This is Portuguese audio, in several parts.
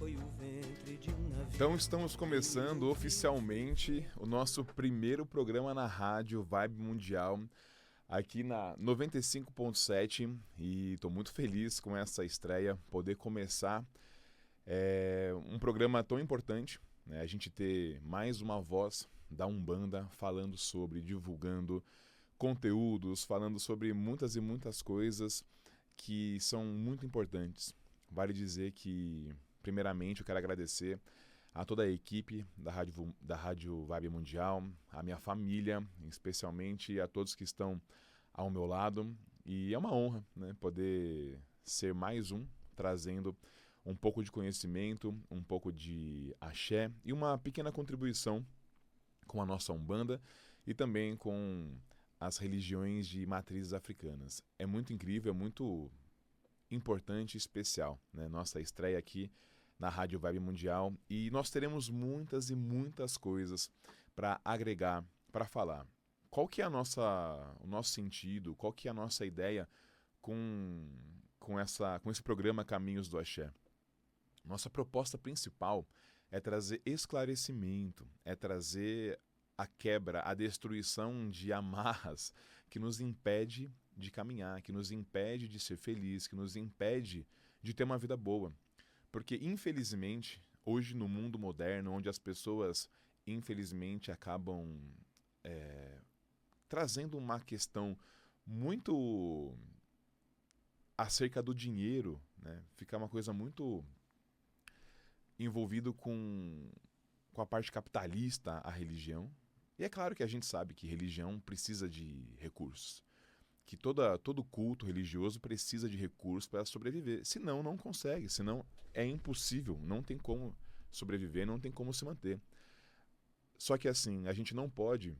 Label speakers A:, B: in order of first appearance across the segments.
A: foi o ventre de um navio.
B: Então estamos começando oficialmente o nosso primeiro programa na rádio Vibe Mundial, aqui na 95.7, e estou muito feliz com essa estreia, poder começar um programa tão importante, né? A gente ter mais uma voz da Umbanda falando sobre, divulgando conteúdos, falando sobre muitas e muitas coisas que são muito importantes. Vale dizer que, primeiramente, eu quero agradecer a toda a equipe da Rádio Vibe Mundial, a minha família, especialmente a todos que estão ao meu lado. E é uma honra, né, poder ser mais um, trazendo um pouco de conhecimento, um pouco de axé e uma pequena contribuição com a nossa Umbanda e também com as religiões de matrizes africanas. É muito incrível, é muito importante e especial, né? Nossa estreia aqui na Rádio Vibe Mundial, e nós teremos muitas e muitas coisas para agregar, para falar. Qual que é o nosso sentido, qual que é a nossa ideia com esse programa Caminhos do Axé? Nossa proposta principal é trazer esclarecimento, é trazer a quebra, a destruição de amarras que nos impede de caminhar, que nos impede de ser feliz, que nos impede de ter uma vida boa. Porque, infelizmente, hoje no mundo moderno, onde as pessoas, infelizmente, acabam trazendo uma questão muito acerca do dinheiro, né? Fica uma coisa muito envolvido com a parte capitalista, a religião. E é claro que a gente sabe que religião precisa de recursos, que todo culto religioso precisa de recursos para sobreviver. Senão, não consegue, senão é impossível, não tem como sobreviver, não tem como se manter. Só que assim, a gente não pode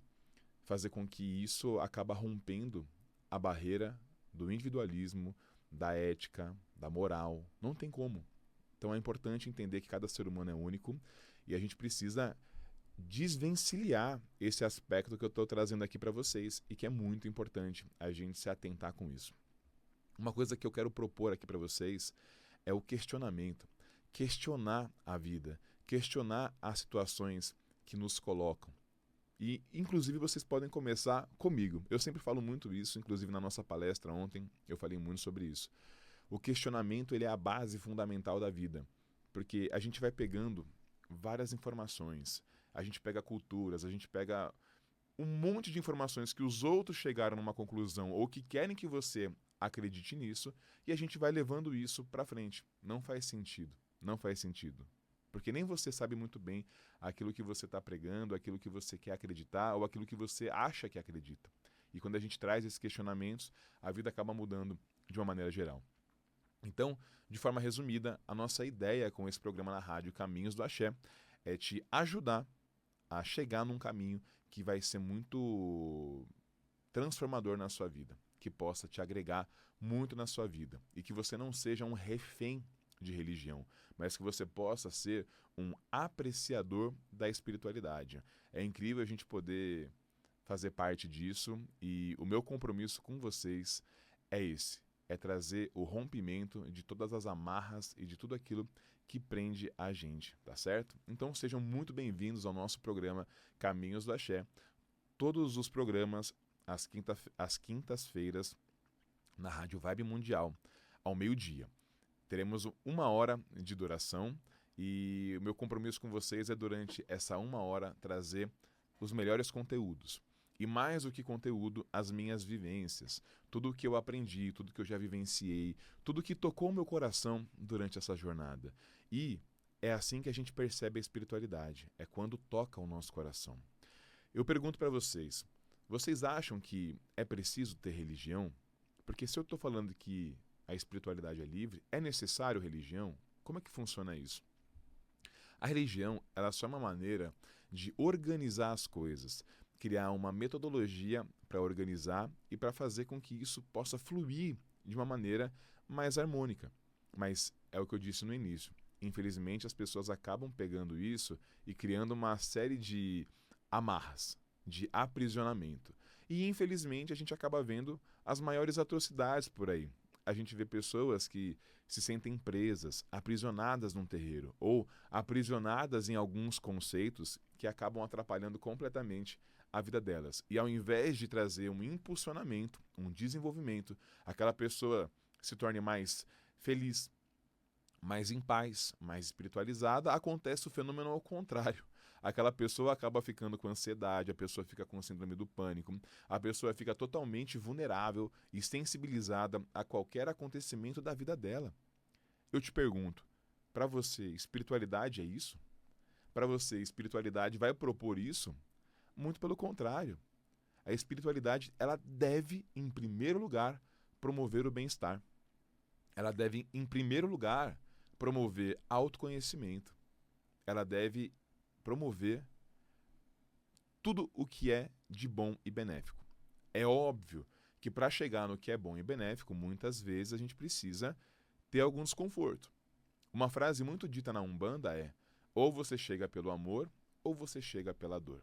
B: fazer com que isso acabe rompendo a barreira do individualismo, da ética, da moral. Não tem como. Então é importante entender que cada ser humano é único e a gente precisa desvencilhar esse aspecto que eu estou trazendo aqui para vocês e que é muito importante a gente se atentar com isso. Uma coisa que eu quero propor aqui para vocês é o questionamento. Questionar a vida, questionar as situações que nos colocam. E, inclusive, vocês podem começar comigo. Eu sempre falo muito isso, inclusive na nossa palestra ontem eu falei muito sobre isso. O questionamento, ele é a base fundamental da vida, porque a gente vai pegando várias informações, a gente pega culturas, a gente pega um monte de informações que os outros chegaram numa conclusão ou que querem que você acredite nisso, e a gente vai levando isso para frente. Não faz sentido, não faz sentido. Porque nem você sabe muito bem aquilo que você está pregando, aquilo que você quer acreditar ou aquilo que você acha que acredita. E quando a gente traz esses questionamentos, a vida acaba mudando de uma maneira geral. Então, de forma resumida, a nossa ideia com esse programa na rádio Caminhos do Axé é te ajudar a chegar num caminho que vai ser muito transformador na sua vida, que possa te agregar muito na sua vida e que você não seja um refém de religião, mas que você possa ser um apreciador da espiritualidade. É incrível a gente poder fazer parte disso e o meu compromisso com vocês é esse. É trazer o rompimento de todas as amarras e de tudo aquilo que prende a gente, tá certo? Então sejam muito bem-vindos ao nosso programa Caminhos do Axé. Todos os programas às quintas-feiras na Rádio Vibe Mundial, ao meio-dia. Teremos 1 hora de duração e o meu compromisso com vocês é durante essa 1 hora trazer os melhores conteúdos. E mais do que conteúdo, as minhas vivências, tudo o que eu aprendi, tudo que eu já vivenciei, tudo que tocou o meu coração durante essa jornada. E é assim que a gente percebe a espiritualidade, é quando toca o nosso coração. Eu pergunto para vocês, vocês acham que é preciso ter religião? Porque se eu estou falando que a espiritualidade é livre, é necessário religião? Como é que funciona isso? A religião, ela só é uma maneira de organizar as coisas, criar uma metodologia para organizar e para fazer com que isso possa fluir de uma maneira mais harmônica. Mas é o que eu disse no início. Infelizmente, as pessoas acabam pegando isso e criando uma série de amarras, de aprisionamento. E, infelizmente, a gente acaba vendo as maiores atrocidades por aí. a gente vê pessoas que se sentem presas, aprisionadas num terreiro, ou aprisionadas em alguns conceitos que acabam atrapalhando completamente a vida delas. E ao invés de trazer um impulsionamento, um desenvolvimento, aquela pessoa se torne mais feliz, mais em paz, mais espiritualizada, acontece o fenômeno ao contrário. Aquela pessoa acaba ficando com ansiedade, a pessoa fica com síndrome do pânico, a pessoa fica totalmente vulnerável e sensibilizada a qualquer acontecimento da vida dela. Eu te pergunto, para você, espiritualidade é isso? Para você, espiritualidade vai propor isso? Muito pelo contrário. A espiritualidade, ela deve, em primeiro lugar, promover o bem-estar. Ela deve, em primeiro lugar, promover autoconhecimento. Ela deve promover tudo o que é de bom e benéfico. É óbvio que para chegar no que é bom e benéfico, muitas vezes a gente precisa ter algum desconforto. Uma frase muito dita na Umbanda é: ou você chega pelo amor, ou você chega pela dor.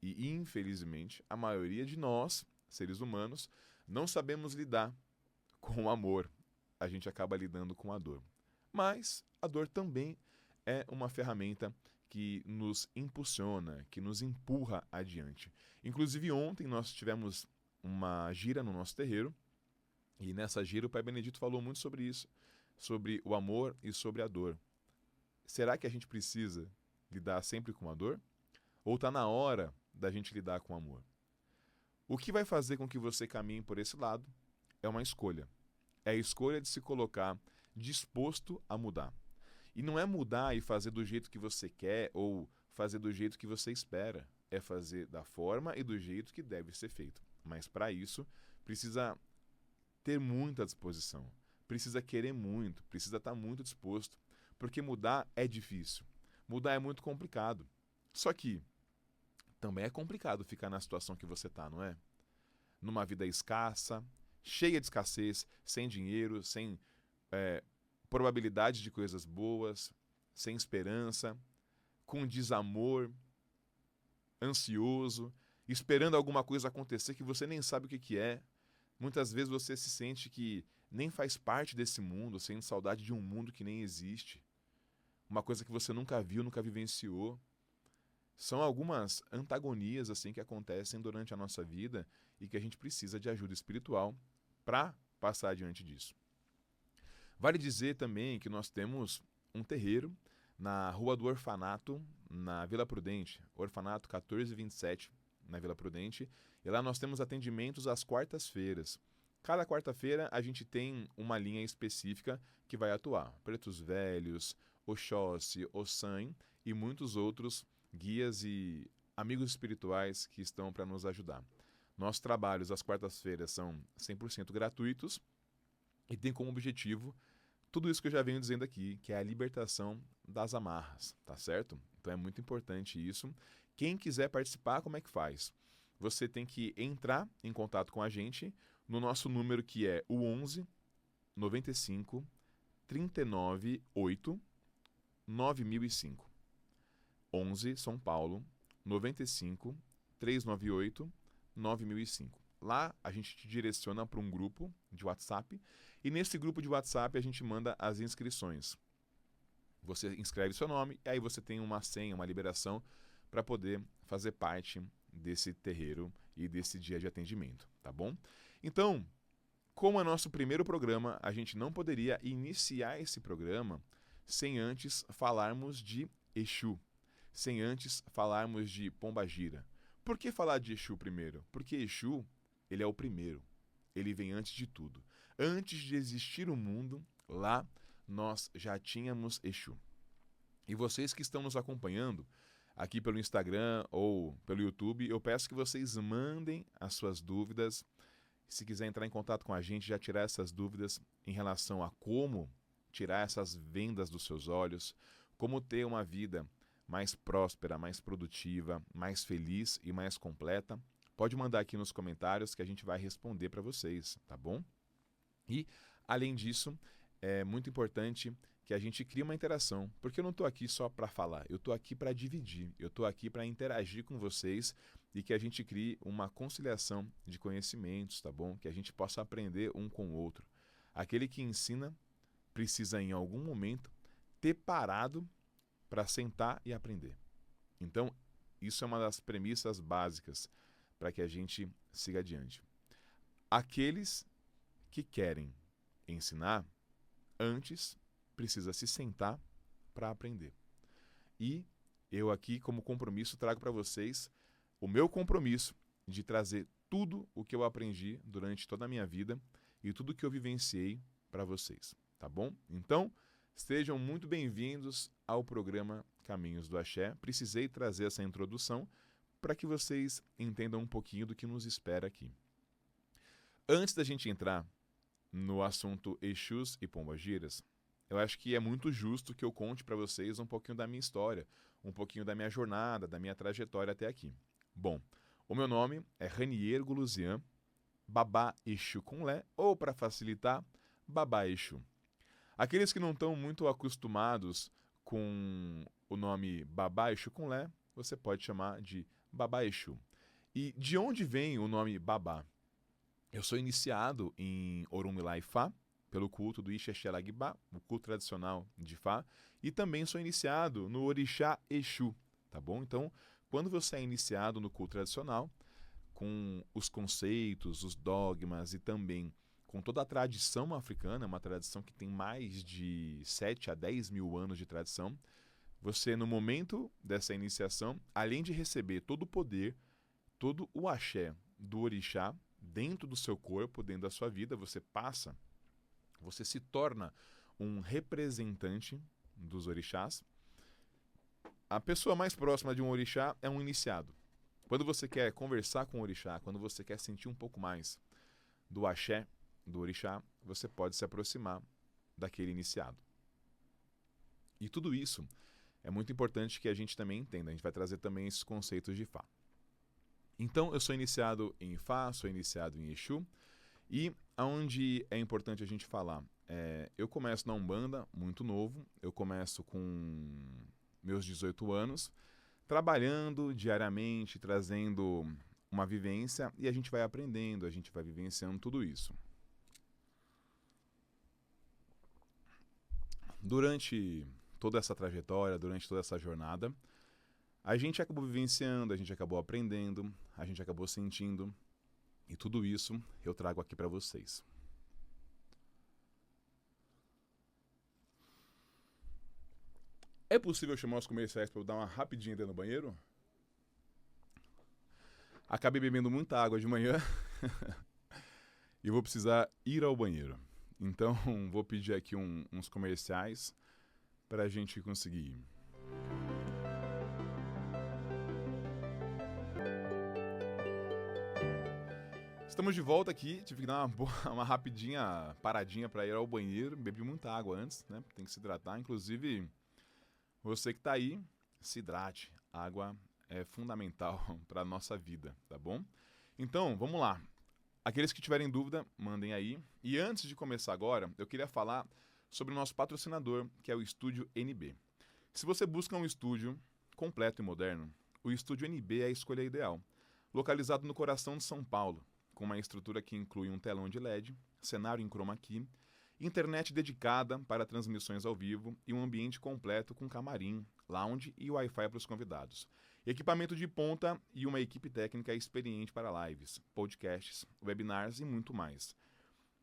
B: E, infelizmente, a maioria de nós, seres humanos, não sabemos lidar com o amor. A gente acaba lidando com a dor. Mas a dor também é uma ferramenta que nos impulsiona, que nos empurra adiante. Inclusive, ontem nós tivemos uma gira no nosso terreiro, e nessa gira o Pai Benedito falou muito sobre isso, sobre o amor e sobre a dor. Será que a gente precisa lidar sempre com a dor? Ou está na hora da gente lidar com o amor? O que vai fazer com que você caminhe por esse lado é uma escolha. É a escolha de se colocar disposto a mudar. E não é mudar e fazer do jeito que você quer ou fazer do jeito que você espera. É fazer da forma e do jeito que deve ser feito. Mas para isso, precisa ter muita disposição. Precisa querer muito, precisa estar muito disposto. Porque mudar é difícil. Mudar é muito complicado. Só que também é complicado ficar na situação que você está, não é? Numa vida escassa, cheia de escassez, sem dinheiro, sem probabilidade de coisas boas, sem esperança, com desamor, ansioso, esperando alguma coisa acontecer que você nem sabe o que é. Muitas vezes você se sente que nem faz parte desse mundo, sente saudade de um mundo que nem existe. Uma coisa que você nunca viu, nunca vivenciou. São algumas antagonias assim que acontecem durante a nossa vida e que a gente precisa de ajuda espiritual para passar adiante disso. Vale dizer também que nós temos um terreiro na Rua do Orfanato, na Vila Prudente, Orfanato 1427, na Vila Prudente, e lá nós temos atendimentos às quartas-feiras. Cada quarta-feira a gente tem uma linha específica que vai atuar. Pretos Velhos, Oxóssi, Ossan e muitos outros guias e amigos espirituais que estão para nos ajudar. Nossos trabalhos às quartas-feiras são 100% gratuitos e tem como objetivo tudo isso que eu já venho dizendo aqui, que é a libertação das amarras, tá certo? Então é muito importante isso. Quem quiser participar, como é que faz? Você tem que entrar em contato com a gente no nosso número que é o 11 95 39 8 9005. 11 São Paulo 95 398 9005. Lá a gente te direciona para um grupo de WhatsApp e nesse grupo de WhatsApp a gente manda as inscrições. Você inscreve seu nome e aí você tem uma senha, uma liberação para poder fazer parte desse terreiro e desse dia de atendimento, tá bom? Então, como é nosso primeiro programa, a gente não poderia iniciar esse programa sem antes falarmos de Exu, sem antes falarmos de Pombagira. Por que falar de Exu primeiro? Porque Exu, ele é o primeiro. Ele vem antes de tudo. Antes de existir o mundo, lá nós já tínhamos Exu. E vocês que estão nos acompanhando aqui pelo Instagram ou pelo YouTube, eu peço que vocês mandem as suas dúvidas. Se quiser entrar em contato com a gente, já tirar essas dúvidas em relação a como tirar essas vendas dos seus olhos, como ter uma vida mais próspera, mais produtiva, mais feliz e mais completa, pode mandar aqui nos comentários que a gente vai responder para vocês, tá bom? E, além disso, é muito importante que a gente crie uma interação, porque eu não estou aqui só para falar, eu estou aqui para dividir, eu estou aqui para interagir com vocês e que a gente crie uma conciliação de conhecimentos, tá bom? Que a gente possa aprender um com o outro. Aquele que ensina precisa, em algum momento, ter parado para sentar e aprender. Então, isso é uma das premissas básicas para que a gente siga adiante. Aqueles que querem ensinar, antes precisa se sentar para aprender. E eu aqui, como compromisso, trago para vocês o meu compromisso de trazer tudo o que eu aprendi durante toda a minha vida e tudo que eu vivenciei para vocês, tá bom? Então, sejam muito bem-vindos ao programa Caminhos do Axé. Precisei trazer essa introdução para que vocês entendam um pouquinho do que nos espera aqui. Antes da gente entrar no assunto Exus e Pombagiras, eu acho que é muito justo que eu conte para vocês um pouquinho da minha história, um pouquinho da minha jornada, da minha trajetória até aqui. Bom, o meu nome é Ranier Guluzian, Babá Exu com Lé, ou para facilitar, Babá Exu. Aqueles que não estão muito acostumados com o nome Babá Exu com Lé, você pode chamar de Babá Exu. E de onde vem o nome Babá? Eu sou iniciado em Orunmilá Ifá, pelo culto do Ixexelaguibá, o culto tradicional de Ifá, e também sou iniciado no Orixá Exu, tá bom? Então, quando você é iniciado no culto tradicional, com os conceitos, os dogmas e também com toda a tradição africana, uma tradição que tem mais de 7 a 10 mil anos de tradição, você, no momento dessa iniciação, além de receber todo o poder, todo o axé do orixá dentro do seu corpo, dentro da sua vida, você se torna um representante dos orixás. A pessoa mais próxima de um orixá é um iniciado. Quando você quer conversar com o orixá, quando você quer sentir um pouco mais do axé, do orixá, você pode se aproximar daquele iniciado. E tudo isso é muito importante que a gente também entenda. A gente vai trazer também esses conceitos de Ifá. Então, eu sou iniciado em Ifá, sou iniciado em Exu, e aonde é importante a gente falar, eu começo na Umbanda, muito novo, eu começo com meus 18 anos, trabalhando diariamente, trazendo uma vivência, e a gente vai aprendendo, a gente vai vivenciando tudo isso. Durante toda essa trajetória, durante toda essa jornada, a gente acabou vivenciando, a gente acabou aprendendo, a gente acabou sentindo, e tudo isso eu trago aqui para vocês. É possível chamar os comerciais para eu dar uma rapidinha dentro do banheiro? Acabei bebendo muita água de manhã e vou precisar ir ao banheiro. Então vou pedir aqui uns comerciais para a gente conseguir ir. Estamos de volta aqui, tive que dar uma rapidinha paradinha para ir ao banheiro, bebi muita água antes, né? Tem que se hidratar, inclusive você que está aí, se hidrate, a água é fundamental para a nossa vida, tá bom? Então, vamos lá. Aqueles que tiverem dúvida, mandem aí. E antes de começar agora, eu queria falar sobre o nosso patrocinador, que é o Estúdio NB. Se você busca um estúdio completo e moderno, o Estúdio NB é a escolha ideal. Localizado no coração de São Paulo, com uma estrutura que inclui um telão de LED, cenário em chroma key, internet dedicada para transmissões ao vivo e um ambiente completo com camarim, lounge e Wi-Fi para os convidados. Equipamento de ponta e uma equipe técnica experiente para lives, podcasts, webinars e muito mais.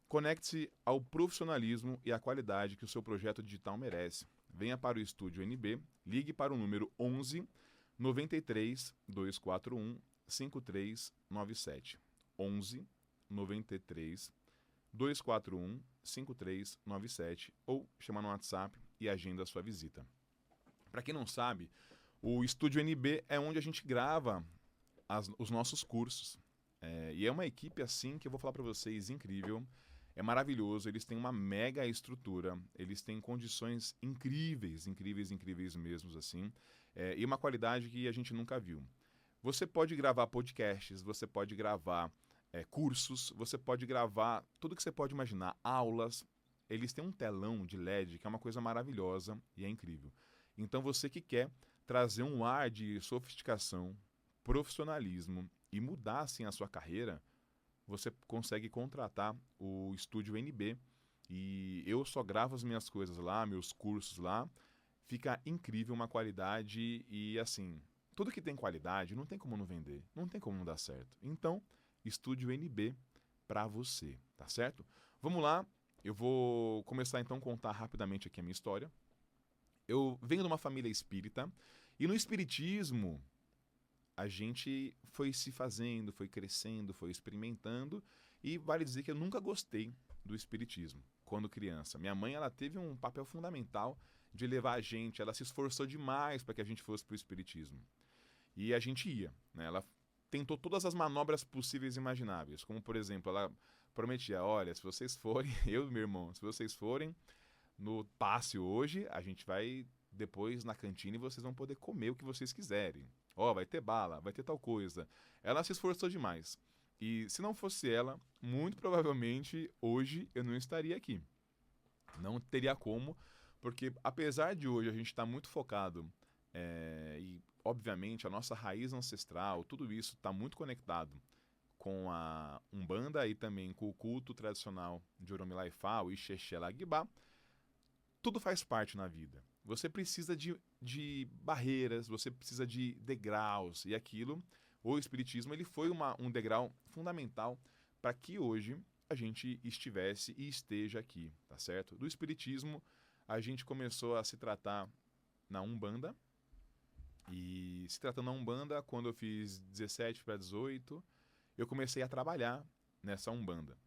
B: Conecte-se ao profissionalismo e à qualidade que o seu projeto digital merece. Venha para o Estúdio NB, ligue para o número 11 93 241 5397. 11 93 241 5397 ou chama no WhatsApp e agenda a sua visita. Para quem não sabe, o Estúdio NB é onde a gente grava os nossos cursos. E é uma equipe assim que eu vou falar para vocês, incrível, é maravilhoso, eles têm uma mega estrutura, eles têm condições incríveis, incríveis, incríveis mesmo assim, e uma qualidade que a gente nunca viu. Você pode gravar podcasts, você pode gravar cursos, você pode gravar tudo que você pode imaginar, aulas. Eles têm um telão de LED que é uma coisa maravilhosa e é incrível. Então você que quer trazer um ar de sofisticação, profissionalismo e mudar assim a sua carreira, você consegue contratar o Estúdio NB e eu só gravo as minhas coisas lá, meus cursos lá. Fica incrível, uma qualidade e assim, tudo que tem qualidade não tem como não vender, não tem como não dar certo. Então, estude o NB para você, tá certo? Vamos lá, eu vou começar então a contar rapidamente aqui a minha história. Eu venho de uma família espírita e no espiritismo a gente foi se fazendo, foi crescendo, foi experimentando e vale dizer que eu nunca gostei do espiritismo quando criança. Minha mãe, ela teve um papel fundamental de levar a gente, ela se esforçou demais para que a gente fosse para o espiritismo. E a gente ia, né? Ela tentou todas as manobras possíveis e imagináveis, como por exemplo, ela prometia, olha, se vocês forem, eu e meu irmão, se vocês forem no passe hoje, a gente vai depois na cantina e vocês vão poder comer o que vocês quiserem. Ó, vai ter bala, vai ter tal coisa. Ela se esforçou demais. E se não fosse ela, muito provavelmente hoje eu não estaria aqui. Não teria como, porque apesar de hoje a gente estar muito focado e obviamente a nossa raiz ancestral, tudo isso está muito conectado com a Umbanda e também com o culto tradicional de Oromilá-Ifá, o Ixexé-Laguibá, tudo faz parte na vida. Você precisa de barreiras, você precisa de degraus, e aquilo, o Espiritismo, ele foi um degrau fundamental para que hoje a gente estivesse e esteja aqui, tá certo? Do Espiritismo, a gente começou a se tratar na Umbanda, e se tratando na Umbanda, quando eu fiz 17 para 18, eu comecei a trabalhar nessa Umbanda.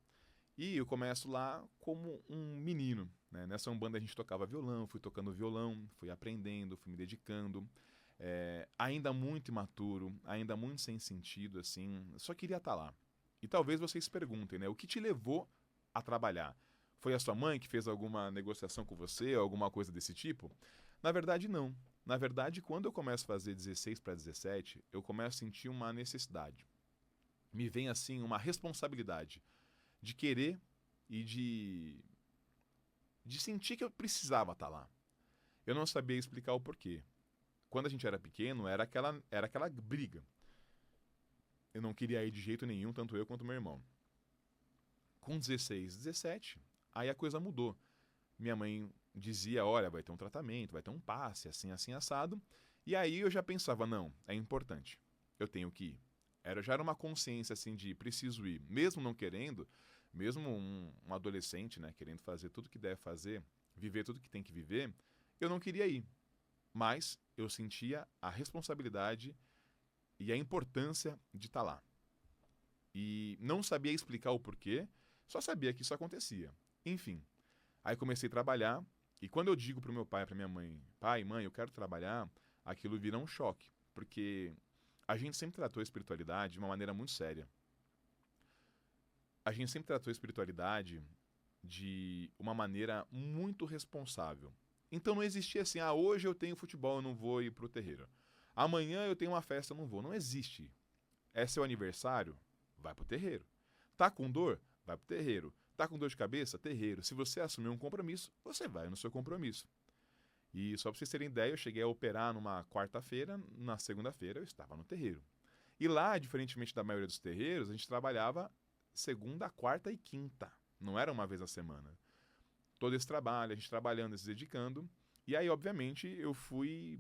B: E eu começo lá como um menino, né? Nessa Umbanda a gente tocava violão, fui tocando violão, fui aprendendo, fui me dedicando. Ainda muito imaturo, ainda muito sem sentido, assim, só queria estar lá. E talvez vocês se perguntem, né? O que te levou a trabalhar? Foi a sua mãe que fez alguma negociação com você, alguma coisa desse tipo? Na verdade, não. Na verdade, quando eu começo a fazer 16 para 17, eu começo a sentir uma necessidade. Me vem, assim, uma responsabilidade de querer e de sentir que eu precisava estar lá. Eu não sabia explicar o porquê. Quando a gente era pequeno, era aquela briga. Eu não queria ir de jeito nenhum, tanto eu quanto meu irmão. Com 16, 17, aí a coisa mudou. Minha mãe dizia, olha, vai ter um tratamento, vai ter um passe, assim, assim, assado. E aí eu já pensava, não, é importante, eu tenho que ir. Já era uma consciência, assim, de preciso ir. Mesmo não querendo, mesmo um adolescente, né, querendo fazer tudo que deve fazer, viver tudo que tem que viver, eu não queria ir. Mas eu sentia a responsabilidade e a importância de estar lá. E não sabia explicar o porquê, só sabia que isso acontecia. Enfim, aí comecei a trabalhar, e quando eu digo pro meu pai e pra minha mãe, pai, mãe, eu quero trabalhar, aquilo vira um choque, porque a gente sempre tratou a espiritualidade de uma maneira muito séria. A gente sempre tratou a espiritualidade de uma maneira muito responsável. Então não existia assim, hoje eu tenho futebol, eu não vou ir pro terreiro. Amanhã eu tenho uma festa, eu não vou. Não existe. É seu aniversário? Vai pro terreiro. Tá com dor? Vai pro terreiro. Tá com dor de cabeça? Terreiro. Se você assumir um compromisso, você vai no seu compromisso. E só pra vocês terem ideia, eu cheguei a operar numa quarta-feira, na segunda-feira eu estava no terreiro. E lá, diferentemente da maioria dos terreiros, a gente trabalhava segunda, quarta e quinta. Não era uma vez a semana. Todo esse trabalho, a gente trabalhando, se dedicando. E aí, obviamente, eu fui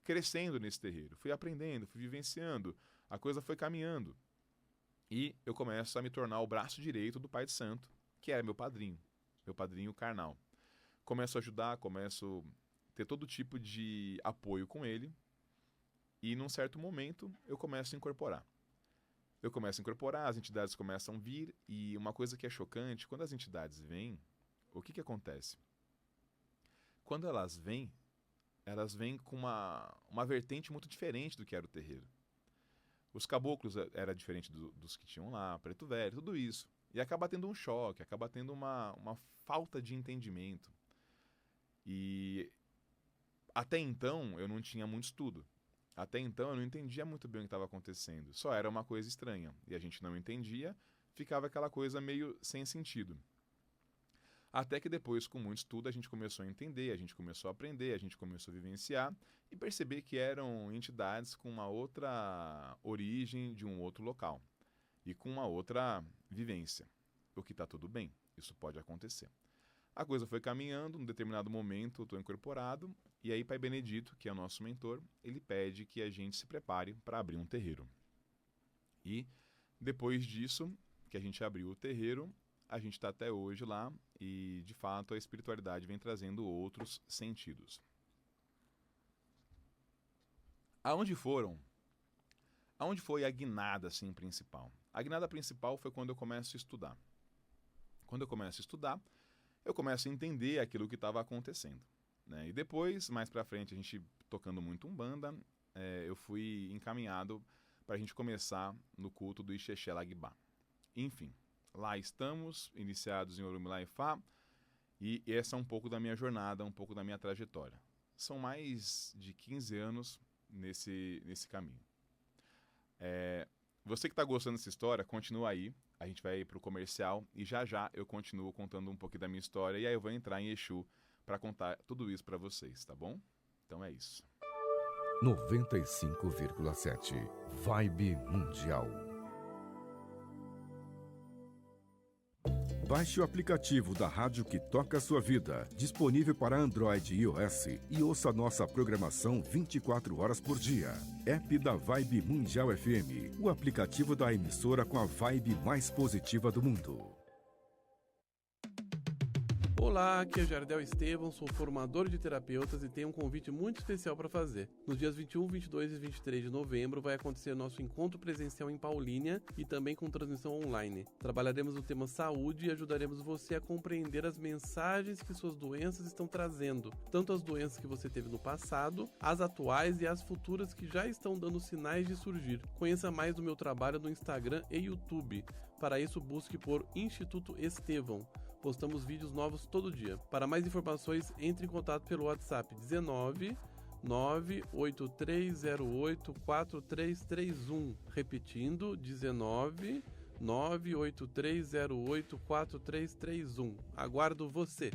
B: crescendo nesse terreiro. Fui aprendendo, fui vivenciando. A coisa foi caminhando. E eu começo a me tornar o braço direito do Pai de Santo, que era meu padrinho carnal. Começo a ajudar, começo a ter todo tipo de apoio com ele. E num certo momento eu começo a incorporar. Eu começo a incorporar, as entidades começam a vir, e uma coisa que é chocante, quando as entidades vêm, o que acontece? Quando elas vêm com uma vertente muito diferente do que era o terreiro. Os caboclos era diferente dos que tinham lá, preto velho, tudo isso. E acaba tendo um choque, acaba tendo uma falta de entendimento. E até então eu não tinha muito estudo. Até então eu não entendia muito bem o que estava acontecendo. Só era uma coisa estranha. E a gente não entendia, ficava aquela coisa meio sem sentido. Até que depois, com muito estudo, a gente começou a entender, a gente começou a aprender, a gente começou a vivenciar e perceber que eram entidades com uma outra origem de um outro local e com uma outra vivência. O que está tudo bem, isso pode acontecer. A coisa foi caminhando, num determinado momento eu estou incorporado, e aí Pai Benedito, que é o nosso mentor, ele pede que a gente se prepare para abrir um terreiro. E depois disso, que a gente abriu o terreiro, a gente está até hoje lá e, de fato, a espiritualidade vem trazendo outros sentidos. Aonde foi a guinada assim, principal? A guinada principal foi quando eu começo a estudar. Quando eu começo a estudar, eu começo a entender aquilo que estava acontecendo, né? E depois, mais pra frente, a gente tocando muito Umbanda, eu fui encaminhado para a gente começar no culto do Ixexé Lagbá. Enfim, lá estamos, iniciados em Orumilá-Ifá, e essa é um pouco da minha jornada, um pouco da minha trajetória. São mais de 15 anos nesse caminho. Você que está gostando dessa história, continua aí. A gente vai para o comercial e já eu continuo contando um pouquinho da minha história e aí eu vou entrar em Exu para contar tudo isso para vocês, tá bom? Então é isso.
C: 95,7 Vibe Mundial. Baixe o aplicativo da rádio que toca a sua vida, disponível para Android e iOS, e ouça nossa programação 24 horas por dia. App da Vibe Mundial FM, o aplicativo da emissora com a vibe mais positiva do mundo.
D: Olá, aqui é Jardel Estevam, sou formador de terapeutas e tenho um convite muito especial para fazer. Nos dias 21, 22 e 23 de novembro vai acontecer nosso encontro presencial em Paulínia e também com transmissão online. Trabalharemos o tema saúde e ajudaremos você a compreender as mensagens que suas doenças estão trazendo, tanto as doenças que você teve no passado, as atuais e as futuras que já estão dando sinais de surgir. Conheça mais do meu trabalho no Instagram e YouTube. Para isso, busque por Instituto Estevão. Postamos vídeos novos todo dia. Para mais informações, entre em contato pelo WhatsApp 19 98308 4331. Repetindo, 19 98308 4331. Aguardo você!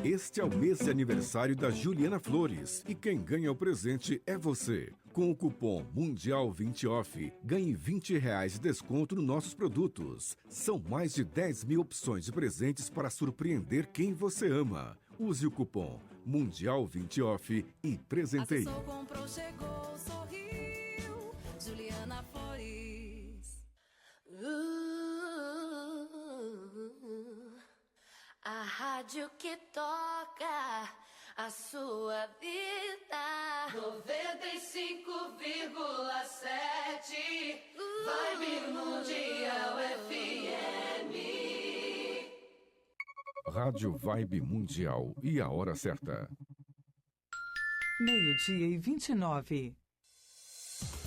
C: Este é o mês de aniversário da Juliana Flores e quem ganha o presente é você. Com o cupom Mundial 20 Off, ganhe R$20 de desconto nos nossos produtos. São mais de 10 mil opções de presentes para surpreender quem você ama. Use o cupom Mundial 20 Off e presenteie.
E: Acessou, comprou, chegou, sorriu. Juliana Flores. A rádio que toca a sua vida. 95,7 Vibe Mundial FM.
C: Rádio Vibe Mundial e a hora certa.
F: 12:29.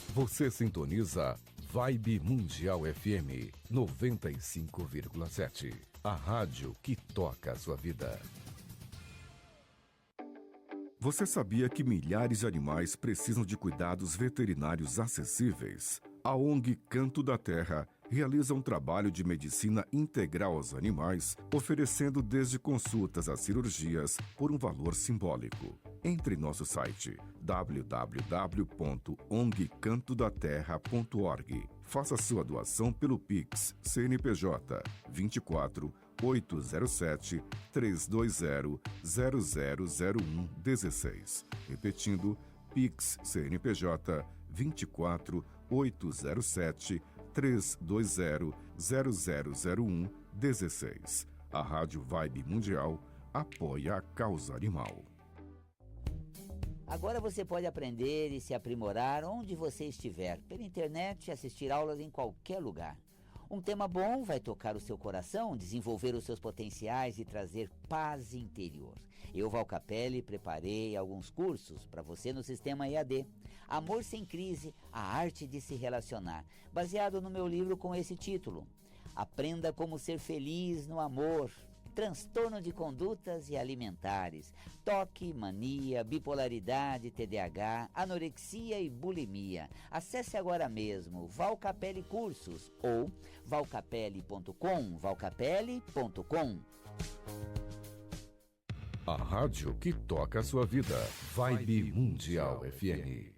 C: Você sintoniza Vibe Mundial FM 95,7. A rádio que toca a sua vida. Você sabia que milhares de animais precisam de cuidados veterinários acessíveis? A ONG Canto da Terra realiza um trabalho de medicina integral aos animais, oferecendo desde consultas a cirurgias por um valor simbólico. Entre em nosso site www.ongcantodaterra.org. Faça sua doação pelo Pix CNPJ 24 807 320 0001 16. Repetindo, Pix CNPJ 24 807 320 0001 16. A Rádio Vibe Mundial apoia a causa animal.
G: Agora você pode aprender e se aprimorar onde você estiver, pela internet e assistir aulas em qualquer lugar. Um tema bom vai tocar o seu coração, desenvolver os seus potenciais e trazer paz interior. Eu, Val Capelli, preparei alguns cursos para você no sistema EAD. Amor sem crise, a arte de se relacionar, baseado no meu livro com esse título. Aprenda como ser feliz no amor. Transtorno de condutas e alimentares, toque, mania, bipolaridade, TDAH, anorexia e bulimia. Acesse agora mesmo Val Capelli Cursos ou valcapelli.com, valcapelli.com.
C: A rádio que toca a sua vida. Vibe Mundial FM.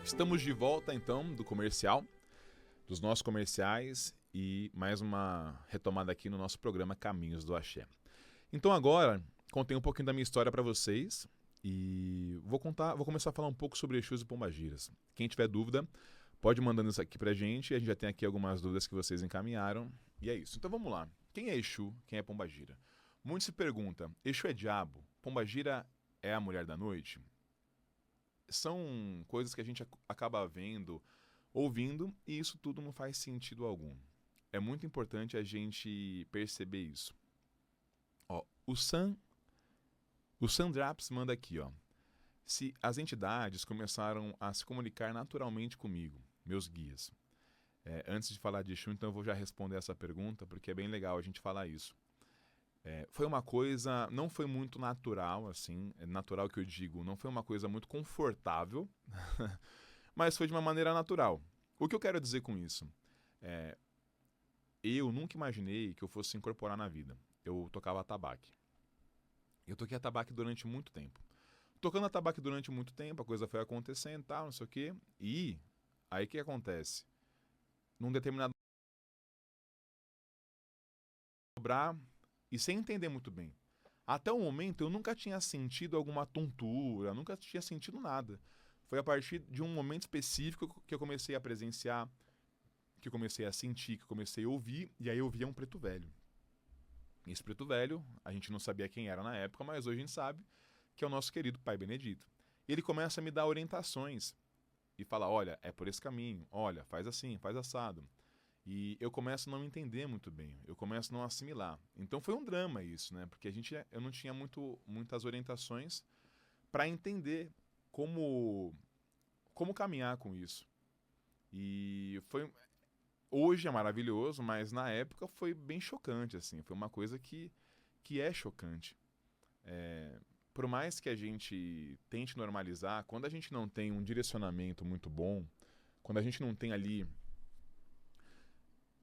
B: Estamos de volta então do comercial, dos nossos comerciais e mais uma retomada aqui no nosso programa Caminhos do Axé. Então agora contei um pouquinho da minha história para vocês e vou começar a falar um pouco sobre Exus e Pombagiras. Quem tiver dúvida pode mandando isso aqui pra gente, a gente já tem aqui algumas dúvidas que vocês encaminharam e é isso. Então vamos lá. Quem é Exu? Quem é Pombagira? Muitos se perguntam, Exu é diabo? Pombagira é a mulher da noite? São coisas que a gente acaba vendo, ouvindo, e isso tudo não faz sentido algum. É muito importante a gente perceber isso. Ó, o Sandraps manda aqui, ó. Se as entidades começaram a se comunicar naturalmente comigo, meus guias. Antes de falar de Exu, então eu vou já responder essa pergunta, porque é bem legal a gente falar isso. Foi uma coisa, não foi muito natural, assim, natural que eu digo, não foi uma coisa muito confortável, mas foi de uma maneira natural. O que eu quero dizer com isso? Eu nunca imaginei que eu fosse incorporar na vida. Eu tocava atabaque. Eu toquei atabaque durante muito tempo. Tocando atabaque durante muito tempo, a coisa foi acontecendo e tal, não sei o quê. E aí o que acontece? Num determinado e sem entender muito bem. Até o momento eu nunca tinha sentido alguma tontura, nunca tinha sentido nada. Foi a partir de um momento específico que eu comecei a presenciar, que eu comecei a sentir, que eu comecei a ouvir, e aí eu via um preto velho. E esse preto velho, a gente não sabia quem era na época, mas hoje a gente sabe que é o nosso querido Pai Benedito. E ele começa a me dar orientações e fala, olha, é por esse caminho, olha, faz assim, faz assado. E eu começo a não entender muito bem, eu começo a não assimilar. Então foi um drama isso, né? Porque eu não tinha muitas orientações para entender como caminhar com isso. E hoje é maravilhoso, mas na época foi bem chocante, assim. Foi uma coisa que é chocante. Por mais que a gente tente normalizar, quando a gente não tem um direcionamento muito bom, quando a gente não tem ali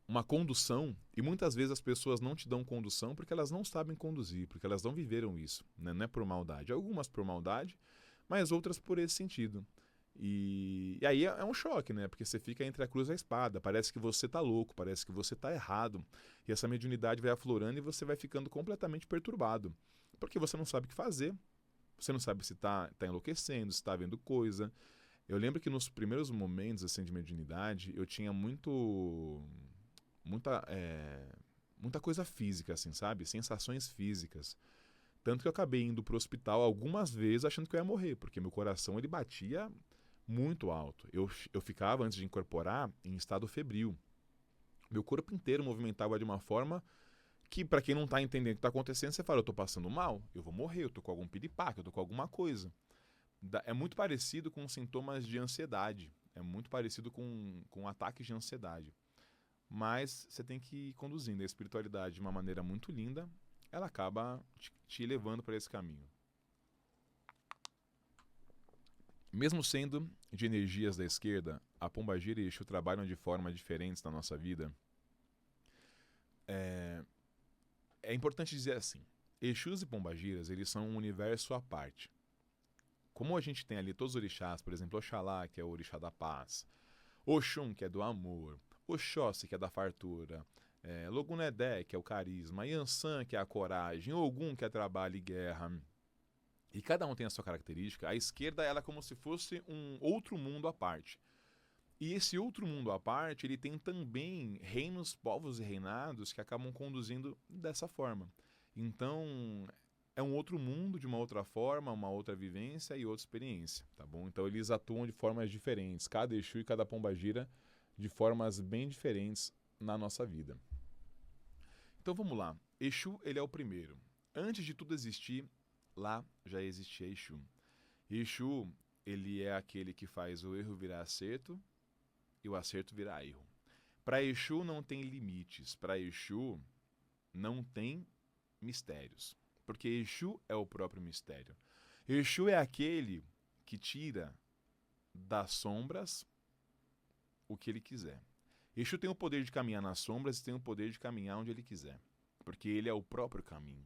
B: uma condução, e muitas vezes as pessoas não te dão condução porque elas não sabem conduzir, porque elas não viveram isso, né? Não é por maldade. Algumas por maldade, mas outras por esse sentido. E aí é um choque, né? Porque você fica entre a cruz e a espada. Parece que você tá louco, parece que você tá errado. E essa mediunidade vai aflorando e você vai ficando completamente perturbado. Porque você não sabe o que fazer. Você não sabe se tá enlouquecendo, se tá vendo coisa. Eu lembro que nos primeiros momentos assim, de mediunidade, eu tinha muita coisa física, assim, sabe? Sensações físicas. Tanto que eu acabei indo pro hospital algumas vezes achando que eu ia morrer, porque meu coração ele batia muito alto. Eu ficava, antes de incorporar, em estado febril. Meu corpo inteiro movimentava de uma forma que, para quem não tá entendendo o que tá acontecendo, você fala, eu tô passando mal, eu vou morrer, eu tô com algum piripaque, eu tô com alguma coisa. É muito parecido com sintomas de ansiedade. É muito parecido com ataques de ansiedade. Mas você tem que ir conduzindo a espiritualidade de uma maneira muito linda, ela acaba te levando para esse caminho. Mesmo sendo de energias da esquerda, a Pombagira e Exu trabalham de formas diferentes na nossa vida. É importante dizer assim, Exus e Pombagiras, eles são um universo à parte. Como a gente tem ali todos os orixás, por exemplo, Oxalá, que é o orixá da paz, Oxum, que é do amor, Oxóssi, que é da fartura, Logunedé, que é o carisma, Yansan, que é a coragem, Ogum, que é trabalho e guerra. E cada um tem a sua característica. A esquerda ela é como se fosse um outro mundo à parte. E esse outro mundo à parte, ele tem também reinos, povos e reinados que acabam conduzindo dessa forma. Então, é um outro mundo de uma outra forma, uma outra vivência e outra experiência, tá bom? Então, eles atuam de formas diferentes. Cada Exu e cada Pombagira de formas bem diferentes na nossa vida. Então vamos lá. Exu, ele é o primeiro. Antes de tudo existir, lá já existia Exu. Exu, ele é aquele que faz o erro virar acerto e o acerto virar erro. Para Exu não tem limites. Para Exu não tem mistérios. Porque Exu é o próprio mistério. Exu é aquele que tira das sombras o que ele quiser. Exu tem o poder de caminhar nas sombras e tem o poder de caminhar onde ele quiser, porque ele é o próprio caminho.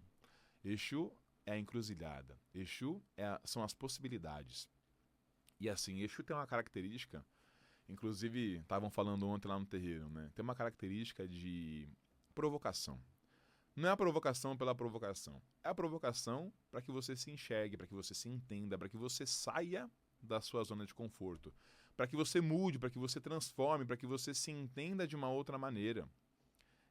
B: Exu é a encruzilhada. Exu são as possibilidades. E assim, Exu tem uma característica, inclusive estavam falando ontem lá no terreiro, né? Tem uma característica de provocação. Não é a provocação pela provocação. É a provocação para que você se enxergue, para que você se entenda, para que você saia da sua zona de conforto, para que você mude, para que você transforme, para que você se entenda de uma outra maneira.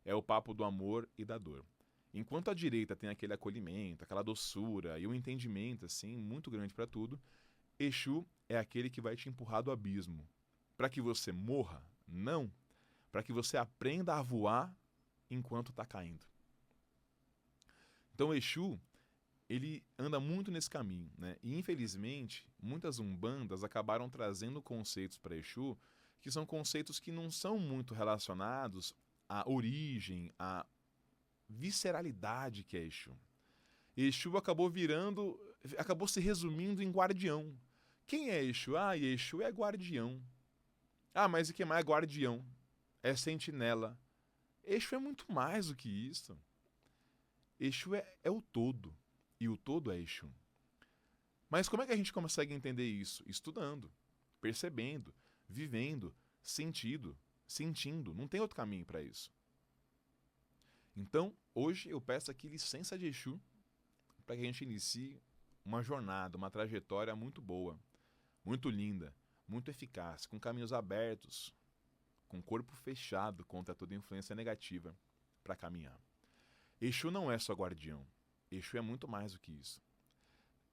B: É o papo do amor e da dor. Enquanto a direita tem aquele acolhimento, aquela doçura e um entendimento assim muito grande para tudo, Exu é aquele que vai te empurrar do abismo. Para que você morra? Não. Para que você aprenda a voar enquanto está caindo. Então, Exu, ele anda muito nesse caminho, né? E, infelizmente, muitas umbandas acabaram trazendo conceitos para Exu que são conceitos que não são muito relacionados à origem, à visceralidade que é Exu. Exu acabou se resumindo em guardião. Quem é Exu? Ah, Exu é guardião. Ah, mas e que mais é guardião? É sentinela. Exu é muito mais do que isso. Exu é o todo, e o todo é Exu. Mas como é que a gente consegue entender isso? Estudando, percebendo, vivendo, sentindo. Não tem outro caminho para isso. Então, hoje eu peço aqui licença de Exu para que a gente inicie uma jornada, uma trajetória muito boa, muito linda, muito eficaz, com caminhos abertos, com corpo fechado contra toda influência negativa para caminhar. Exu não é só guardião. Exu é muito mais do que isso.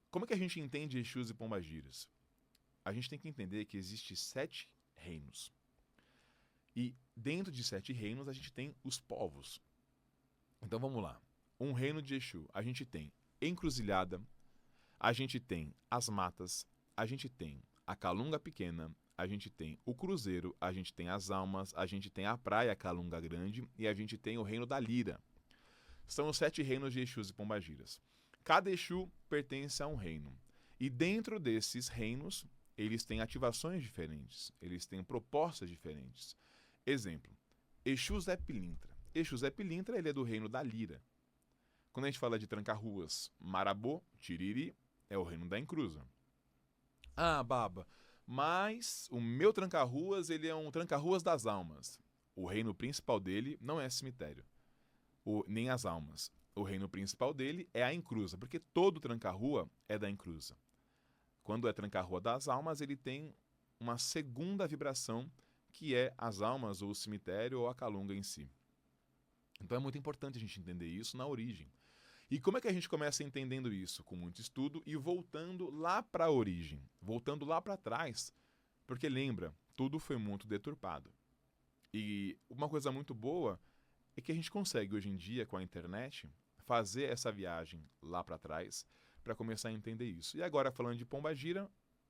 B: Como é que a gente entende Exus e Pombagiras? A gente tem que entender que existem 7 reinos. E dentro de 7 reinos a gente tem os povos. Então vamos lá. Um reino de Exu. A gente tem Encruzilhada, a gente tem as Matas, a gente tem a Calunga Pequena, a gente tem o Cruzeiro, a gente tem as Almas, a gente tem a Praia Calunga Grande e a gente tem o reino da Lira. São os 7 reinos de Exus e Pombagiras. Cada Exu pertence a um reino. E dentro desses reinos, eles têm ativações diferentes. Eles têm propostas diferentes. Exemplo, Exu Zé Pilintra. Exu Zé Pilintra, ele é do reino da Lira. Quando a gente fala de Tranca-Ruas, Marabô, Tiriri, é o reino da Encruza. Ah, Baba, mas o meu Tranca-Ruas, ele é um Tranca-Ruas das Almas. O reino principal dele não é cemitério. Nem as almas. O reino principal dele é a Encruza, porque todo Tranca-Rua é da Encruza. Quando é Tranca-Rua das Almas, ele tem uma segunda vibração, que é as almas, ou o cemitério, ou a Calunga em si. Então é muito importante a gente entender isso na origem. E como é que a gente começa entendendo isso? Com muito estudo e voltando lá para a origem, voltando lá para trás, porque lembra, tudo foi muito deturpado. E uma coisa muito boa é que a gente consegue hoje em dia, com a internet, fazer essa viagem lá para trás para começar a entender isso. E agora, falando de Pombagira,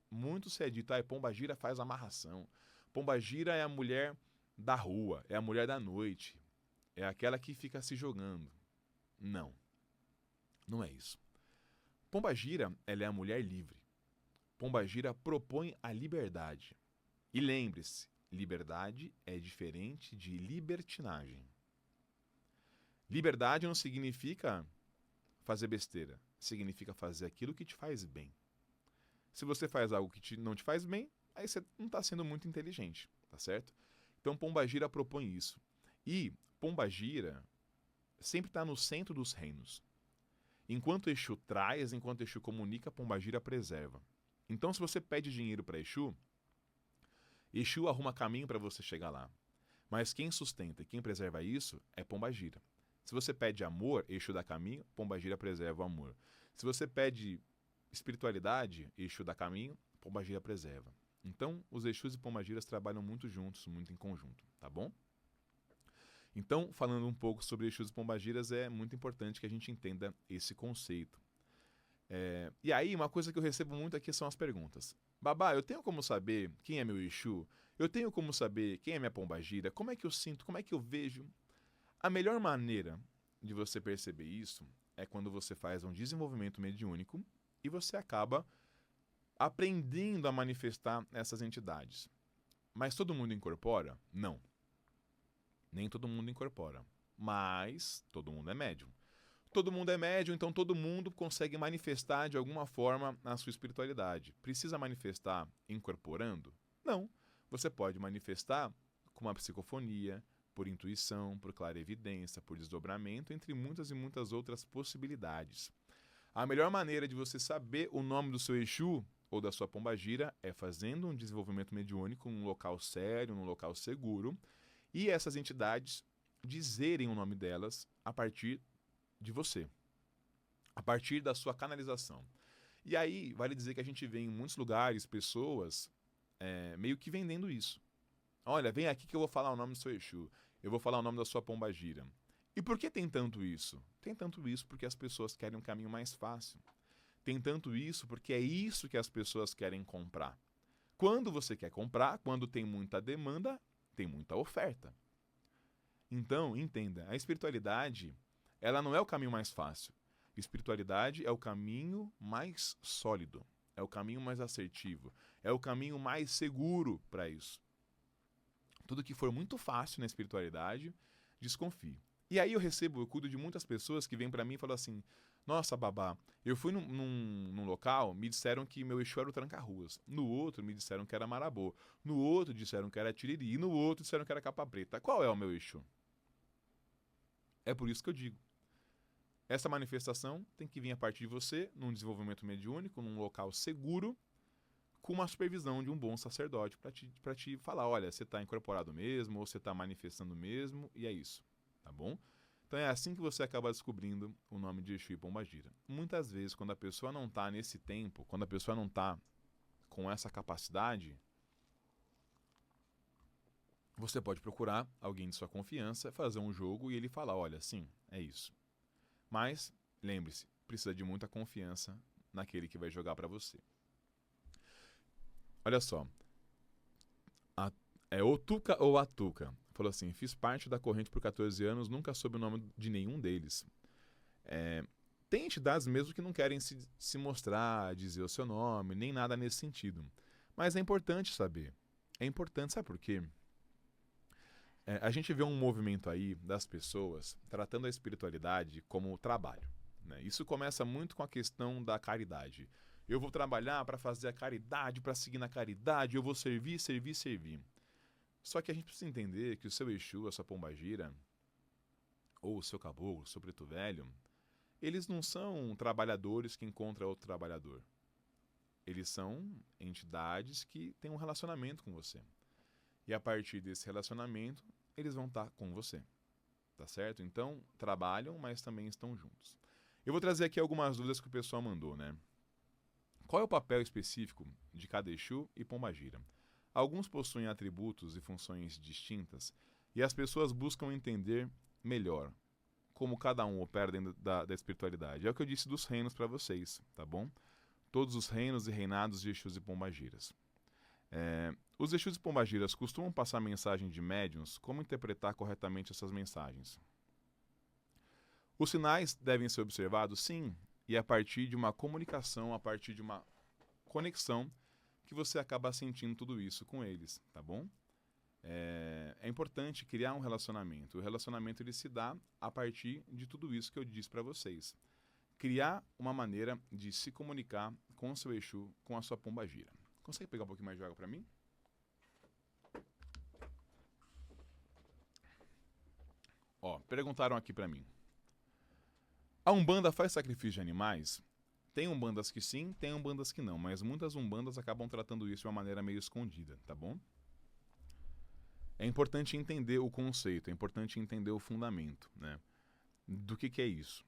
B: muito se é dito, Pombagira faz amarração. Pombagira é a mulher da rua, é a mulher da noite, é aquela que fica se jogando. Não, não é isso. Pombagira, ela é a mulher livre. Pombagira propõe a liberdade. E lembre-se, liberdade é diferente de libertinagem. Liberdade não significa fazer besteira, significa fazer aquilo que te faz bem. Se você faz algo que não te faz bem, aí você não está sendo muito inteligente, tá certo? Então Pombagira propõe isso. E Pombagira sempre está no centro dos reinos. Enquanto Exu traz, enquanto Exu comunica, Pombagira preserva. Então se você pede dinheiro para Exu, Exu arruma caminho para você chegar lá. Mas quem sustenta e quem preserva isso é Pombagira. Se você pede amor, Exu dá caminho, Pombagira preserva o amor. Se você pede espiritualidade, Exu dá caminho, Pombagira preserva. Então, os Exus e Pombagiras trabalham muito juntos, muito em conjunto, tá bom? Então, falando um pouco sobre Exus e Pombagiras, é muito importante que a gente entenda esse conceito. E aí, uma coisa que eu recebo muito aqui são as perguntas. Babá, eu tenho como saber quem é meu Exu? Eu tenho como saber quem é minha Pombagira? Como é que eu sinto? Como é que eu vejo? A melhor maneira de você perceber isso é quando você faz um desenvolvimento mediúnico e você acaba aprendendo a manifestar essas entidades. Mas todo mundo incorpora? Não. Nem todo mundo incorpora. Mas todo mundo é médium. Todo mundo é médium, então todo mundo consegue manifestar de alguma forma a sua espiritualidade. Precisa manifestar incorporando? Não. Você pode manifestar com uma psicofonia, por intuição, por clarevidência, por desdobramento, entre muitas e muitas outras possibilidades. A melhor maneira de você saber o nome do seu Exu ou da sua pombagira é fazendo um desenvolvimento mediúnico num local sério, num local seguro, e essas entidades dizerem o nome delas a partir de você, a partir da sua canalização. E aí, vale dizer que a gente vê em muitos lugares pessoas meio que vendendo isso. Olha, vem aqui que eu vou falar o nome do seu Exu, eu vou falar o nome da sua pombagira. E por que tem tanto isso? Tem tanto isso porque as pessoas querem um caminho mais fácil. Tem tanto isso porque é isso que as pessoas querem comprar. Quando você quer comprar, quando tem muita demanda, tem muita oferta. Então, entenda, a espiritualidade, ela não é o caminho mais fácil. Espiritualidade é o caminho mais sólido, é o caminho mais assertivo, é o caminho mais seguro para isso. Tudo que for muito fácil na espiritualidade, desconfie. E aí eu cuido de muitas pessoas que vêm para mim e falam assim, nossa, babá, eu fui num local, me disseram que meu Exu era o Tranca-Ruas. No outro, me disseram que era Marabô. No outro, disseram que era Tiriri. E no outro, disseram que era Capa Preta. Qual é o meu Exu? É por isso que eu digo. Essa manifestação tem que vir a partir de você, num desenvolvimento mediúnico, num local seguro, com uma supervisão de um bom sacerdote para te falar, olha, você está incorporado mesmo, ou você está manifestando mesmo, e é isso, tá bom? Então é assim que você acaba descobrindo o nome de Exu e Pombagira. Muitas vezes, quando a pessoa não está nesse tempo, quando a pessoa não está com essa capacidade, você pode procurar alguém de sua confiança, fazer um jogo e ele falar, olha, sim, é isso. Mas, lembre-se, precisa de muita confiança naquele que vai jogar para você. Olha só, é Otuca ou Atuca. Falou assim, fiz parte da corrente por 14 anos, nunca soube o nome de nenhum deles. Tem entidades mesmo que não querem se mostrar, dizer o seu nome, nem nada nesse sentido. Mas é importante saber. É importante, sabe por quê? A gente vê um movimento aí das pessoas tratando a espiritualidade como trabalho, né? Isso começa muito com a questão da caridade. Eu vou trabalhar para fazer a caridade, para seguir na caridade, eu vou servir, servir, servir. Só que a gente precisa entender que o seu Exu, a sua pombagira, ou o seu caboclo, o seu preto velho, eles não são trabalhadores que encontram outro trabalhador. Eles são entidades que têm um relacionamento com você. E a partir desse relacionamento, eles vão estar com você. Tá certo? Então, trabalham, mas também estão juntos. Eu vou trazer aqui algumas dúvidas que o pessoal mandou, né? Qual é o papel específico de cada Exu e pombagira? Alguns possuem atributos e funções distintas e as pessoas buscam entender melhor como cada um opera dentro da espiritualidade. É o que eu disse dos reinos para vocês, tá bom? Todos os reinos e reinados de Exus e pombagiras. Os Exus e pombagiras costumam passar mensagem de médiuns. Como interpretar corretamente essas mensagens? Os sinais devem ser observados? Sim, e a partir de uma comunicação, a partir de uma conexão, que você acaba sentindo tudo isso com eles, tá bom? É importante criar um relacionamento. O relacionamento ele se dá a partir de tudo isso que eu disse para vocês. Criar uma maneira de se comunicar com o seu Exu, com a sua pombagira. Consegue pegar um pouquinho mais de água para mim? Ó, perguntaram aqui para mim. A Umbanda faz sacrifício de animais? Tem umbandas que sim, tem umbandas que não, mas muitas umbandas acabam tratando isso de uma maneira meio escondida, tá bom? É importante entender o conceito, é importante entender o fundamento, né? Do que é isso.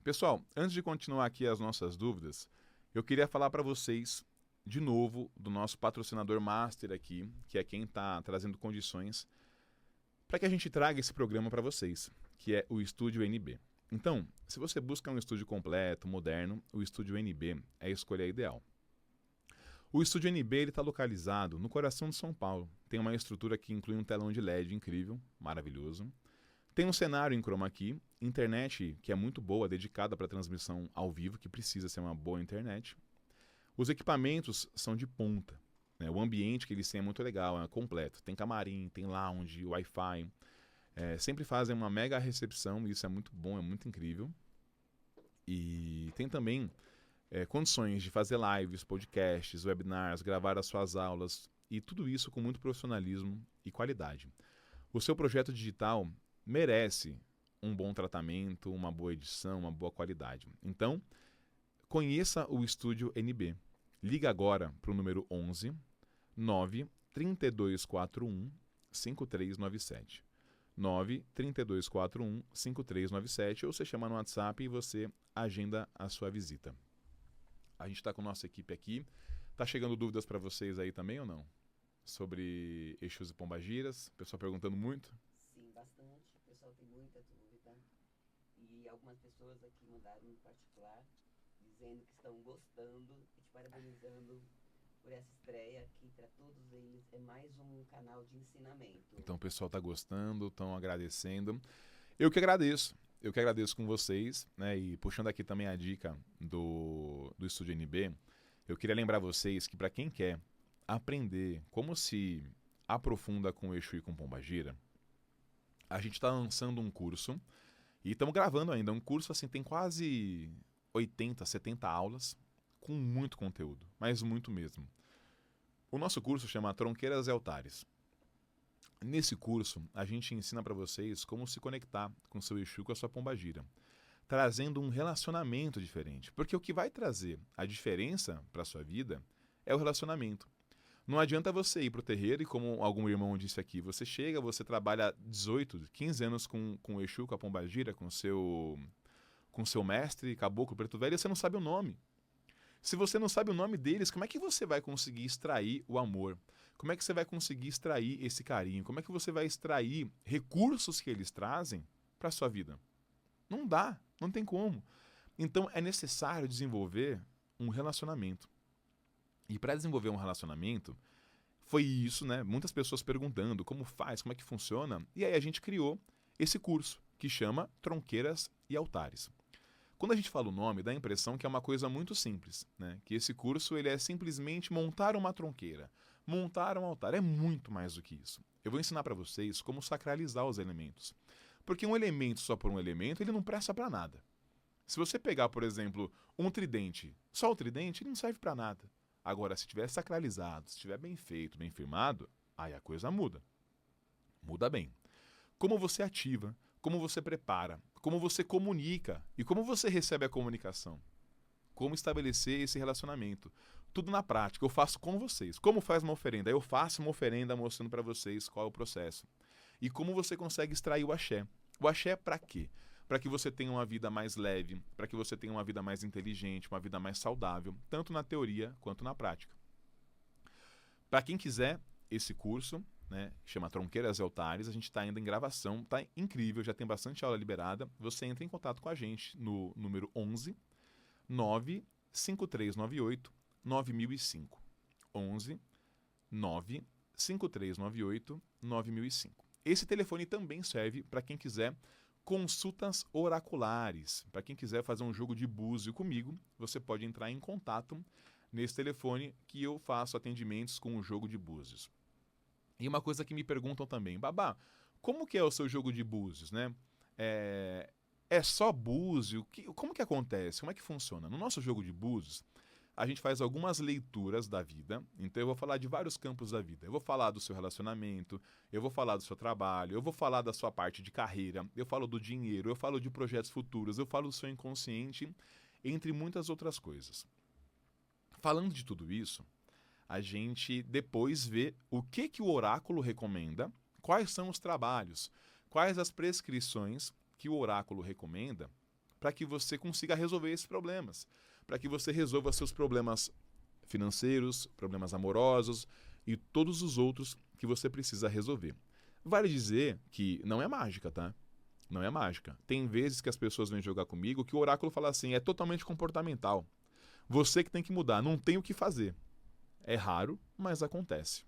B: Pessoal, antes de continuar aqui as nossas dúvidas, eu queria falar para vocês, de novo, do nosso patrocinador master aqui, que é quem está trazendo condições para que a gente traga esse programa para vocês, que é o Estúdio NB. Então, se você busca um estúdio completo, moderno, o Estúdio NB é a escolha ideal. O Estúdio NB está localizado no coração de São Paulo. Tem uma estrutura que inclui um telão de LED incrível, maravilhoso. Tem um cenário em chroma key, internet que é muito boa, dedicada para transmissão ao vivo, que precisa ser uma boa internet. Os equipamentos são de ponta, né? O ambiente que eles têm é muito legal, é completo. Tem camarim, tem lounge, Wi-Fi. Sempre fazem uma mega recepção, e isso é muito bom, é muito incrível. E tem também condições de fazer lives, podcasts, webinars, gravar as suas aulas e tudo isso com muito profissionalismo e qualidade. O seu projeto digital merece um bom tratamento, uma boa edição, uma boa qualidade. Então, conheça o Estúdio NB. Liga agora para o número 11 9 3241 5397. 9 3241 5397, ou você chama no WhatsApp e você agenda a sua visita. A gente está com a nossa equipe aqui. Tá chegando dúvidas para vocês aí também ou não? Sobre Exus e Pombagiras? O pessoal perguntando muito?
H: Sim, bastante. O pessoal tem muita dúvida. E algumas pessoas aqui mandaram no particular, dizendo que estão gostando e te parabenizando por essa estreia, que para todos eles é mais um canal de ensinamento.
B: Então o pessoal está gostando, estão agradecendo. Eu que agradeço com vocês, né? E puxando aqui também a dica do Estúdio NB, eu queria lembrar vocês que para quem quer aprender como se aprofunda com o Exu e com Pombagira, a gente está lançando um curso e estamos gravando ainda. Um curso assim, tem quase 80, 70 aulas com muito conteúdo, mas muito mesmo. O nosso curso chama Tronqueiras e Altares. Nesse curso, a gente ensina para vocês como se conectar com o seu Exu, com a sua Pombagira, trazendo um relacionamento diferente. Porque o que vai trazer a diferença para a sua vida é o relacionamento. Não adianta você ir para o terreiro e, como algum irmão disse aqui, você chega, você trabalha 18, 15 anos com o Exu, com a Pombagira, com o seu mestre, caboclo, preto velho, e você não sabe o nome. Se você não sabe o nome deles, como é que você vai conseguir extrair o amor? Como é que você vai conseguir extrair esse carinho? Como é que você vai extrair recursos que eles trazem para a sua vida? Não dá, não tem como. Então é necessário desenvolver um relacionamento. E para desenvolver um relacionamento, foi isso, né? Muitas pessoas perguntando como faz, como é que funciona. E aí a gente criou esse curso, que chama Tronqueiras e Altares. Quando a gente fala o nome, dá a impressão que é uma coisa muito simples, né? Que esse curso ele é simplesmente montar uma tronqueira, montar um altar. É muito mais do que isso. Eu vou ensinar para vocês como sacralizar os elementos. Porque um elemento só por um elemento, ele não presta para nada. Se você pegar, por exemplo, um tridente, só o tridente, ele não serve para nada. Agora, se estiver sacralizado, se estiver bem feito, bem firmado, aí a coisa muda. Muda bem. Como você ativa, como você prepara, como você comunica e como você recebe a comunicação. Como estabelecer esse relacionamento. Tudo na prática, eu faço com vocês. Como faz uma oferenda? Eu faço uma oferenda mostrando para vocês qual é o processo. E como você consegue extrair o axé. O axé é para quê? Para que você tenha uma vida mais leve, para que você tenha uma vida mais inteligente, uma vida mais saudável, tanto na teoria quanto na prática. Para quem quiser esse curso, né, chama Tronqueiras e Altares, a gente está ainda em gravação, está incrível, já tem bastante aula liberada. Você entra em contato com a gente no número 11 95398 9005. 11 95398 9005. Esse telefone também serve para quem quiser consultas oraculares. Para quem quiser fazer um jogo de búzio comigo, você pode entrar em contato nesse telefone que eu faço atendimentos com o jogo de búzios. E uma coisa que me perguntam também, Babá, como que é o seu jogo de búzios, né? É só búzio? Como que acontece? Como é que funciona? No nosso jogo de búzios, a gente faz algumas leituras da vida. Então eu vou falar de vários campos da vida. Eu vou falar do seu relacionamento, eu vou falar do seu trabalho, eu vou falar da sua parte de carreira, eu falo do dinheiro, eu falo de projetos futuros, eu falo do seu inconsciente, entre muitas outras coisas. Falando de tudo isso, a gente depois vê o que o oráculo recomenda, quais são os trabalhos, quais as prescrições que o oráculo recomenda para que você consiga resolver esses problemas, para que você resolva seus problemas financeiros, problemas amorosos e todos os outros que você precisa resolver. Vale dizer que não é mágica, tá? Não é mágica. Tem vezes que as pessoas vêm jogar comigo que o oráculo fala assim, é totalmente comportamental. Você que tem que mudar, não tem o que fazer. É raro, mas acontece.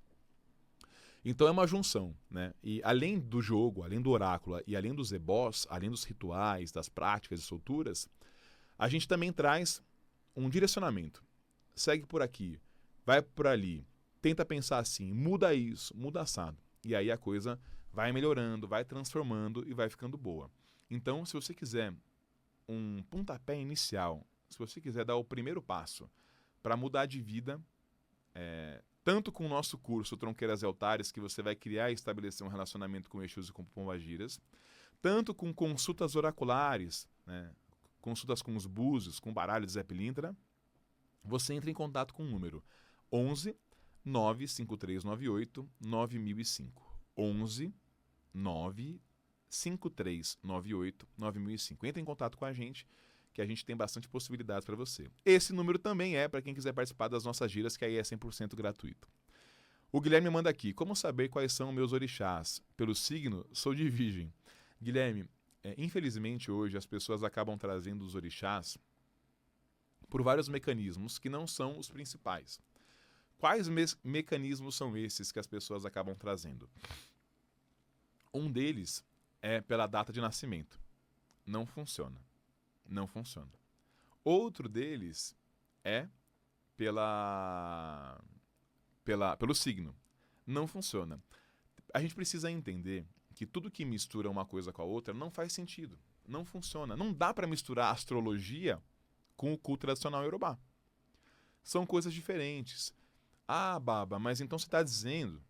B: Então é uma junção, né? E além do jogo, além do oráculo e além dos ebós, além dos rituais, das práticas e solturas, a gente também traz um direcionamento. Segue por aqui, vai por ali, tenta pensar assim, muda isso, muda assado. E aí a coisa vai melhorando, vai transformando e vai ficando boa. Então, se você quiser um pontapé inicial, se você quiser dar o primeiro passo para mudar de vida, tanto com o nosso curso Tronqueiras e Altares, que você vai criar e estabelecer um relacionamento com Exus e com pombagiras, tanto com consultas oraculares, né, consultas com os búzios, com baralho de Zé Pilintra, você entra em contato com o número 11 95398 9005. 11 95398 9005. Entra em contato com a gente, que a gente tem bastante possibilidades para você. Esse número também é para quem quiser participar das nossas giras, que aí é 100% gratuito. O Guilherme manda aqui: como saber quais são meus orixás? Pelo signo, sou de Virgem. Guilherme, infelizmente hoje as pessoas acabam trazendo os orixás por vários mecanismos que não são os principais. Quais mecanismos são esses que as pessoas acabam trazendo? Um deles é pela data de nascimento. Não funciona. Não funciona. Outro deles é pelo signo. Não funciona. A gente precisa entender que tudo que mistura uma coisa com a outra não faz sentido. Não funciona. Não dá para misturar a astrologia com o culto tradicional iorubá. São coisas diferentes. Ah, Baba, mas então você está dizendo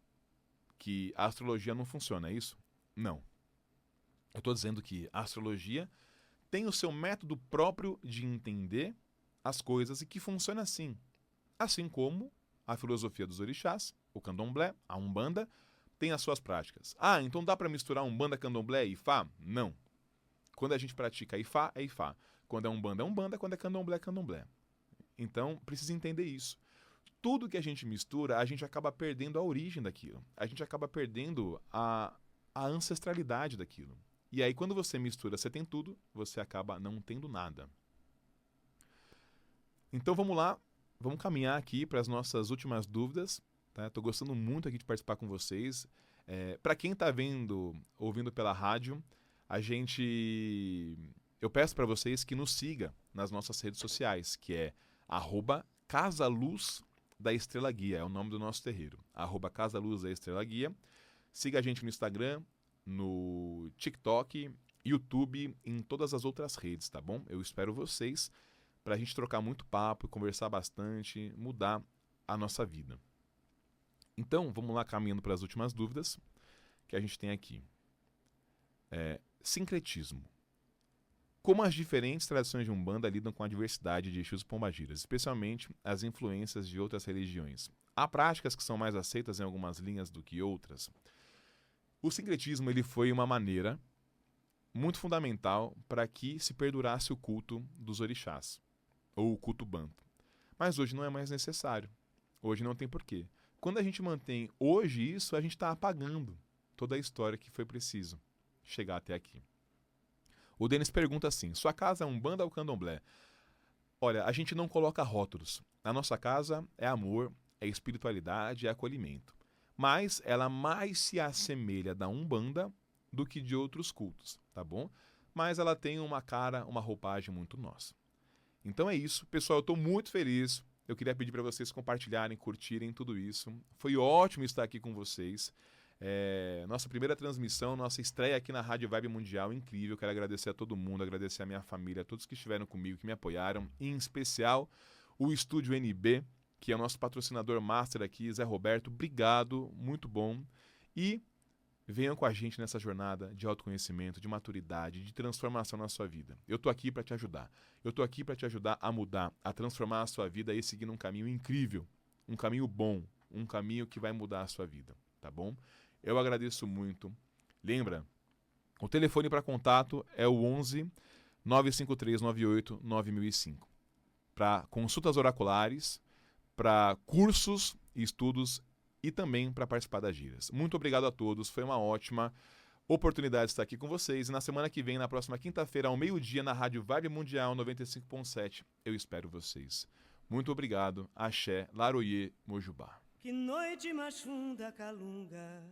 B: que a astrologia não funciona, é isso? Não. Eu estou dizendo que a astrologia tem o seu método próprio de entender as coisas e que funciona assim. Assim como a filosofia dos orixás, o candomblé, a umbanda, tem as suas práticas. Ah, então dá para misturar umbanda, candomblé e ifá? Não. Quando a gente pratica ifá, é ifá. Quando é umbanda, é umbanda. Quando é candomblé, é candomblé. Então, precisa entender isso. Tudo que a gente mistura, a gente acaba perdendo a origem daquilo. A gente acaba perdendo a ancestralidade daquilo. E aí, quando você mistura, você tem tudo, você acaba não tendo nada. Então, vamos lá. Vamos caminhar aqui para as nossas últimas dúvidas. Tá? Estou gostando muito aqui de participar com vocês. Para quem está ouvindo pela rádio, eu peço para vocês que nos siga nas nossas redes sociais, que é @Casaluz da Estrela Guia, é o nome do nosso terreiro. @Casaluz da Estrela Guia. Siga a gente no Instagram, no TikTok, YouTube, em todas as outras redes, tá bom? Eu espero vocês para a gente trocar muito papo, conversar bastante, mudar a nossa vida. Então, vamos lá caminhando para as últimas dúvidas que a gente tem aqui. Sincretismo. Como as diferentes tradições de Umbanda lidam com a diversidade de Exus e pombagiras, especialmente as influências de outras religiões? Há práticas que são mais aceitas em algumas linhas do que outras? O sincretismo ele foi uma maneira muito fundamental para que se perdurasse o culto dos orixás, ou o culto banto. Mas hoje não é mais necessário. Hoje não tem porquê. Quando a gente mantém hoje isso, a gente está apagando toda a história que foi preciso chegar até aqui. O Denis pergunta assim: sua casa é Umbanda ou Candomblé? Olha, a gente não coloca rótulos. A nossa casa é amor, é espiritualidade, é acolhimento. Mas ela mais se assemelha da Umbanda do que de outros cultos, tá bom? Mas ela tem uma cara, uma roupagem muito nossa. Então é isso. Pessoal, eu estou muito feliz. Eu queria pedir para vocês compartilharem, curtirem tudo isso. Foi ótimo estar aqui com vocês. Nossa primeira transmissão, nossa estreia aqui na Rádio Vibe Mundial, incrível. Quero agradecer a todo mundo, agradecer a minha família, a todos que estiveram comigo, que me apoiaram. Em especial, o Estúdio NB, que é o nosso patrocinador master aqui, Zé Roberto. Obrigado, muito bom. E venham com a gente nessa jornada de autoconhecimento, de maturidade, de transformação na sua vida. Eu tô aqui para te ajudar. Eu tô aqui para te ajudar a mudar, a transformar a sua vida e seguir um caminho incrível, um caminho bom, um caminho que vai mudar a sua vida, tá bom? Eu agradeço muito. Lembra, o telefone para contato é o 11 95398 9005. Para consultas oraculares, para cursos e estudos e também para participar das giras. Muito obrigado a todos, foi uma ótima oportunidade de estar aqui com vocês. E na semana que vem, na próxima quinta-feira, ao meio-dia, na Rádio Vibe Mundial 95.7, eu espero vocês. Muito obrigado, Axé, Laroyê, Mojubá.
A: Que noite mais funda, Calunga.